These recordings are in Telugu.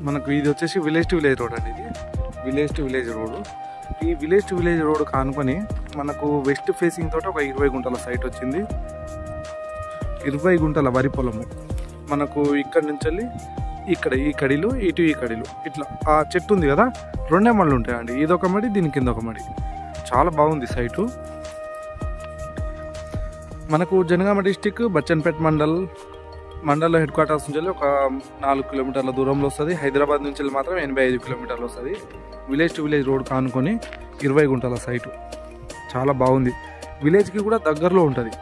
మనకు ఇది వచ్చేసి విలేజ్ టు విలేజ్ రోడ్ అండి. ఇది విలేజ్ టు విలేజ్ రోడ్. ఈ విలేజ్ టు విలేజ్ రోడ్ కానుకొని మనకు వెస్ట్ ఫేసింగ్ తోటి ఒక 20 గుంటల సైట్ వచ్చింది. 20 గుంటల వరి పొలము. మనకు ఇక్కడ నుంచి వెళ్ళి ఇక్కడ ఈ కడిలు ఇటు ఈ కడిలు ఇట్లా ఆ చెట్టు ఉంది కదా, 2 మడులు ఉంటాయండి. ఇదొక మడి, దీని కింద ఒక మడి. చాలా బాగుంది సైటు. మనకు Jangaon district Bachannapet mandal head quarters నుంచి ఒక 4 కిలోమీటర్ల దూరంలో వస్తుంది. హైదరాబాద్ నుంచి మాత్రం 85 కిలోమీటర్లు వస్తుంది. విలేజ్ టు విలేజ్ రోడ్ కానుకొని 20 గుంటల సైటు. చాలా బాగుంది. విలేజ్కి కూడా దగ్గరలో ఉంటుంది.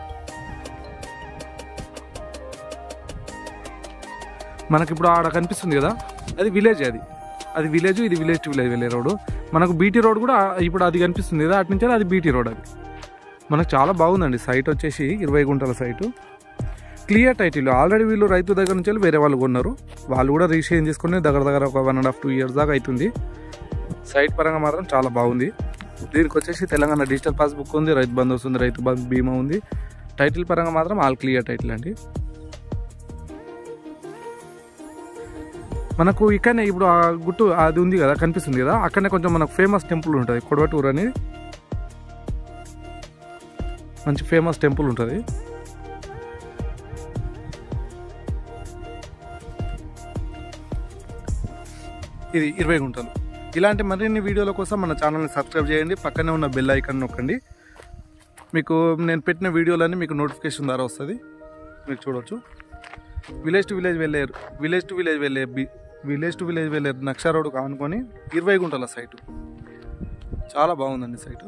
మనకి ఇప్పుడు ఆడ కనిపిస్తుంది కదా, అది విలేజ్. అది విలేజ్, ఇది విలేజ్ టు విలేజ్ వెళ్ళే రోడ్డు. మనకు బీటీ రోడ్ కూడా ఇప్పుడు అది కనిపిస్తుంది కదా, అటు నుంచి అది బీటీ రోడ్. అది మనకు చాలా బాగుందండి. సైట్ వచ్చేసి 20 గుంటల సైటు. Clear title. ఆల్రెడీ వీళ్ళు రైతు దగ్గర నుంచి వేరే వాళ్ళు కొన్నారు. వాళ్ళు కూడా రిజిస్ట్రేషన్ చేసుకుని దగ్గర ఒక 1.5-2 ఇయర్స్ దాకా అవుతుంది. సైట్ పరంగా మాత్రం చాలా బాగుంది. దీనికి వచ్చేసి తెలంగాణ డిజిటల్ పాస్బుక్ ఉంది, రైతు బంధు వస్తుంది, రైతు బీమా ఉంది. టైటిల్ పరంగా మాత్రం ఆల్ క్లియర్ టైటిల్ అండి. మనకు ఇక్కడనే ఇప్పుడు ఆ గుట్టు అది ఉంది కదా, కనిపిస్తుంది కదా, అక్కడనే కొంచెం మనకు ఫేమస్ టెంపుల్ ఉంటుంది, కొడవటూరు అని. మంచి ఫేమస్ టెంపుల్ ఉంటుంది. ఇది 20 గుంటలు. ఇలాంటి మరిన్ని వీడియోల కోసం మన ఛానల్ని సబ్స్క్రైబ్ చేయండి. పక్కనే ఉన్న బెల్ ఐకాన్ నొక్కండి. మీకు నేను పెట్టిన వీడియోలన్నీ మీకు నోటిఫికేషన్ ద్వారా వస్తుంది, మీరు చూడవచ్చు. విలేజ్ టు విలేజ్ వెళ్ళే నక్షా రోడ్ కానుకొని 20 గుంటల సైటు. చాలా బాగుందండి సైటు.